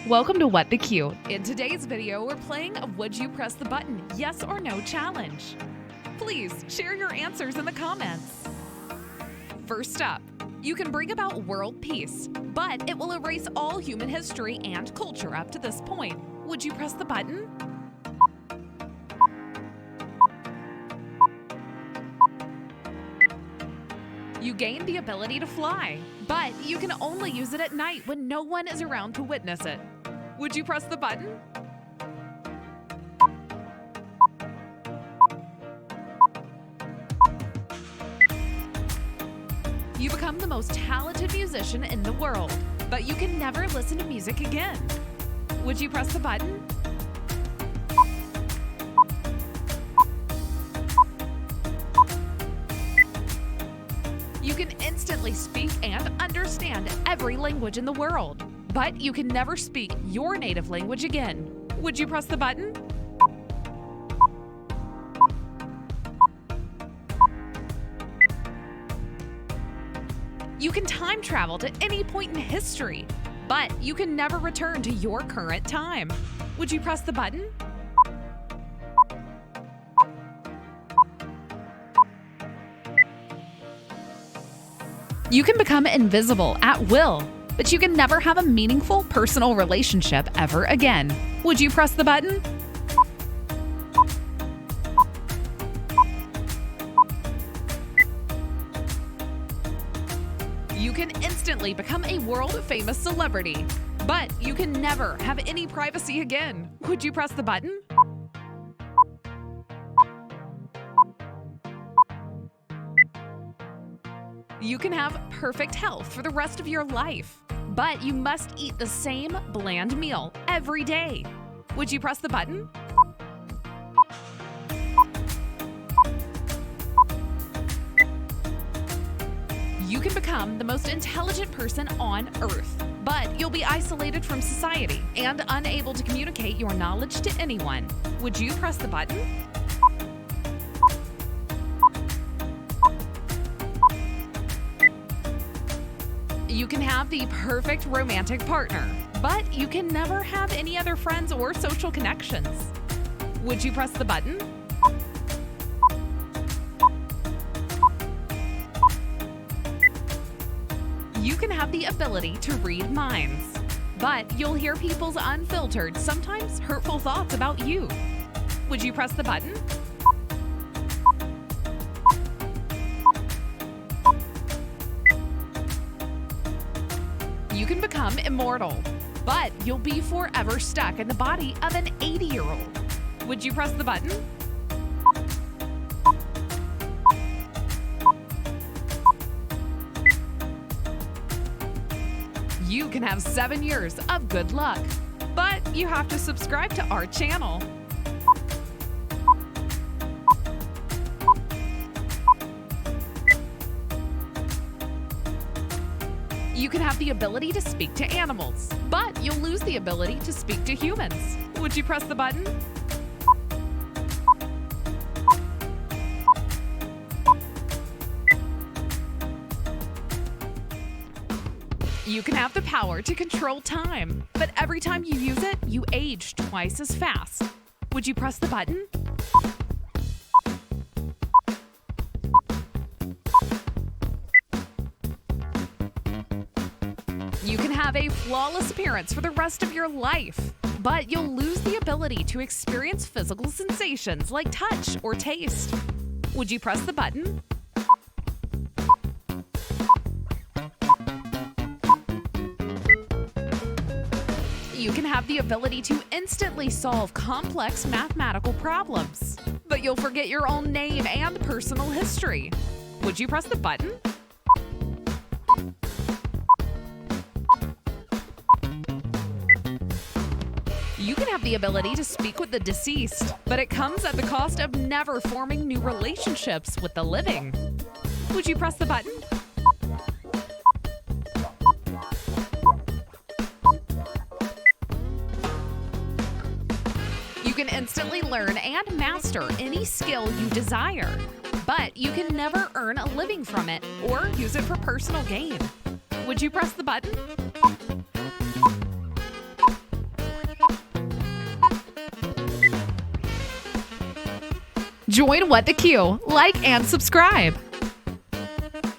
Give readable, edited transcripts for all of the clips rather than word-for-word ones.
Welcome to What the Cue. In today's video, we're playing a Would You Press the Button, Yes or No challenge. Please share your answers in the comments. First up, you can bring about world peace, but it will erase all human history and culture up to this point. Would you press the button? You gain the ability to fly, but you can only use it at night when no one is around to witness it. Would you press the button? You become the most talented musician in the world, but you can never listen to music again. Would you press the button? You can instantly speak and understand every language in the world, but you can never speak your native language again. Would you press the button? You can time travel to any point in history, but you can never return to your current time. Would you press the button? You can become invisible at will, but you can never have a meaningful personal relationship ever again. Would you press the button? You can instantly become a world-famous celebrity, but you can never have any privacy again. Would you press the button? You can have perfect health for the rest of your life, but you must eat the same bland meal every day. Would you press the button? You can become the most intelligent person on Earth, but you'll be isolated from society and unable to communicate your knowledge to anyone. Would you press the button? You can have the perfect romantic partner, but you can never have any other friends or social connections. Would you press the button? You can have the ability to read minds, but you'll hear people's unfiltered, sometimes hurtful thoughts about you. Would you press the button? You can become immortal, but you'll be forever stuck in the body of an 80-year-old. Would you press the button? You can have 7 years of good luck, but you have to subscribe to our channel. You can have the ability to speak to animals, but you'll lose the ability to speak to humans. Would you press the button? You can have the power to control time, but every time you use it, you age twice as fast. Would you press the button? You can have a flawless appearance for the rest of your life, but you'll lose the ability to experience physical sensations like touch or taste. Would you press the button? You can have the ability to instantly solve complex mathematical problems, but you'll forget your own name and personal history. Would you press the button? You can have the ability to speak with the deceased, but it comes at the cost of never forming new relationships with the living. Would you press the button? You can instantly learn and master any skill you desire, but you can never earn a living from it or use it for personal gain. Would you press the button? Join What the Q, like and subscribe.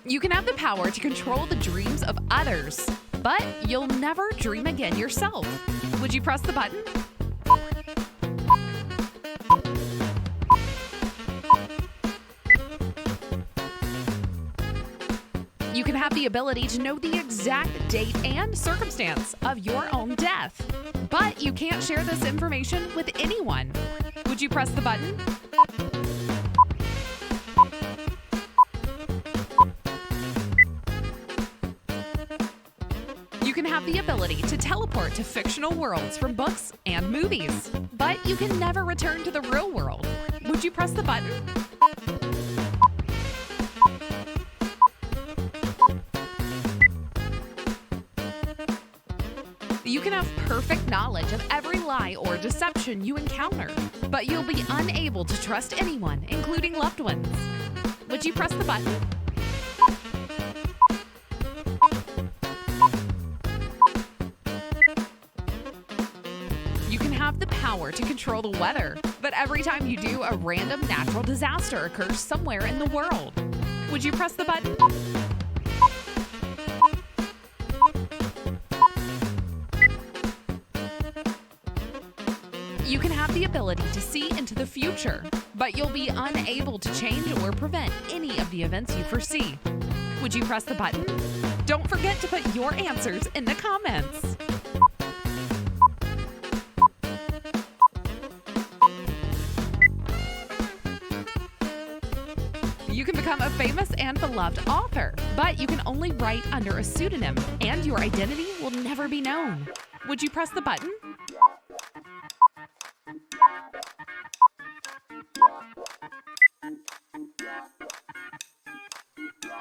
You can have the power to control the dreams of others, but you'll never dream again yourself. Would you press the button? You can have the ability to know the exact date and circumstance of your own death, but you can't share this information with anyone. Would you press the button? You can have the ability to teleport to fictional worlds from books and movies, but you can never return to the real world. Would you press the button? You can have perfect knowledge of every lie or deception you encounter, but you'll be unable to trust anyone, including loved ones. Would you press the button? You can have the power to control the weather, but every time you do, a random natural disaster occurs somewhere in the world. Would you press the button? You can have the ability to see into the future, but you'll be unable to change or prevent any of the events you foresee. Would you press the button? Don't forget to put your answers in the comments. You can become a famous and beloved author, but you can only write under a pseudonym, and your identity will never be known. Would you press the button?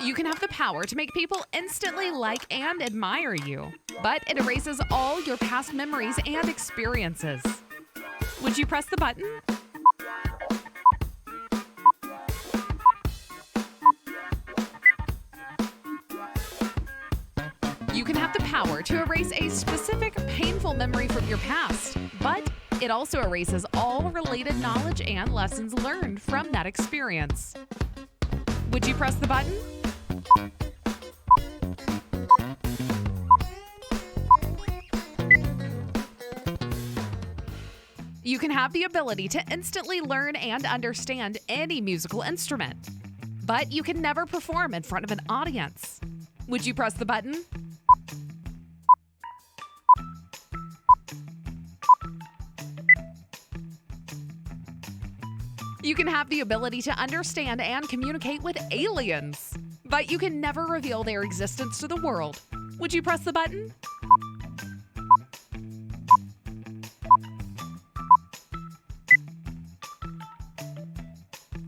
You can have the power to make people instantly like and admire you, but it erases all your past memories and experiences. Would you press the button? You can have the power to erase a specific painful memory from your past, but it also erases all related knowledge and lessons learned from that experience. Would you press the button? You can have the ability to instantly learn and understand any musical instrument, but you can never perform in front of an audience. Would you press the button? You can have the ability to understand and communicate with aliens, but you can never reveal their existence to the world. Would you press the button?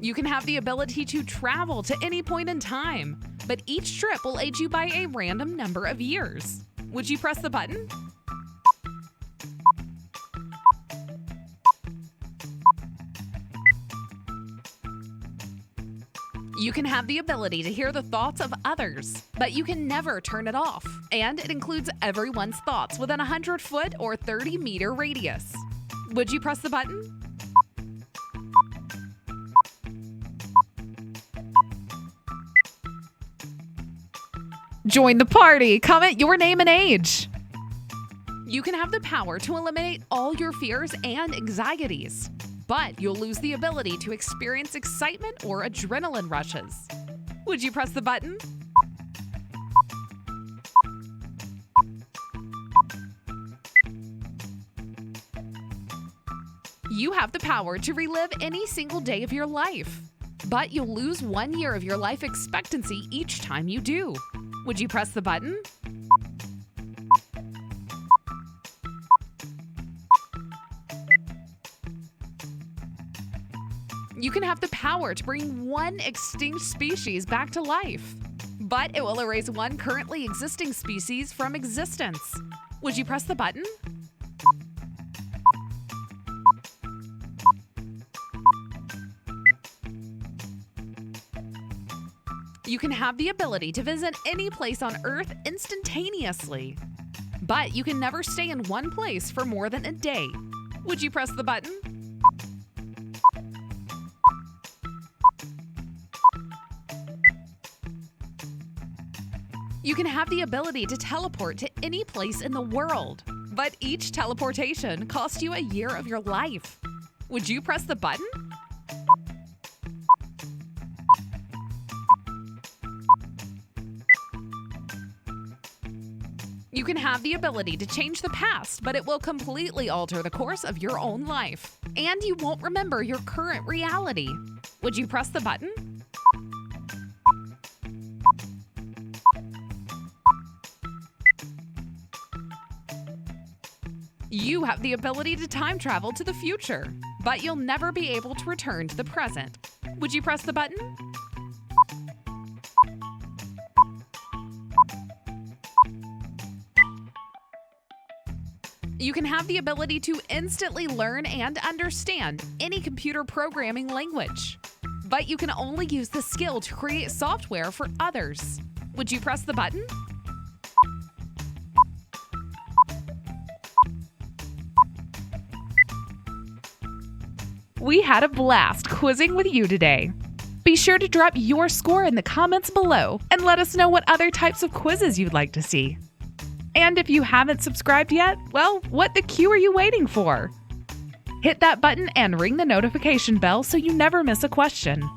You can have the ability to travel to any point in time, but each trip will age you by a random number of years. Would you press the button? You can have the ability to hear the thoughts of others, but you can never turn it off, and it includes everyone's thoughts within a 100-foot or 30-meter radius. Would you press the button? Join the party! Comment your name and age. You can have the power to eliminate all your fears and anxieties, but you'll lose the ability to experience excitement or adrenaline rushes. Would you press the button? You have the power to relive any single day of your life, but you'll lose 1 year of your life expectancy each time you do. Would you press the button? You can have the power to bring one extinct species back to life, but it will erase one currently existing species from existence. Would you press the button? You can have the ability to visit any place on Earth instantaneously, but you can never stay in one place for more than a day. Would you press the button? You can have the ability to teleport to any place in the world, but each teleportation costs you a year of your life. Would you press the button? You can have the ability to change the past, but it will completely alter the course of your own life. And you won't remember your current reality. Would you press the button? You have the ability to time travel to the future, but you'll never be able to return to the present. Would you press the button? You can have the ability to instantly learn and understand any computer programming language, but you can only use the skill to create software for others. Would you press the button? We had a blast quizzing with you today. Be sure to drop your score in the comments below and let us know what other types of quizzes you'd like to see. And if you haven't subscribed yet, well, what the Q are you waiting for? Hit that button and ring the notification bell so you never miss a question.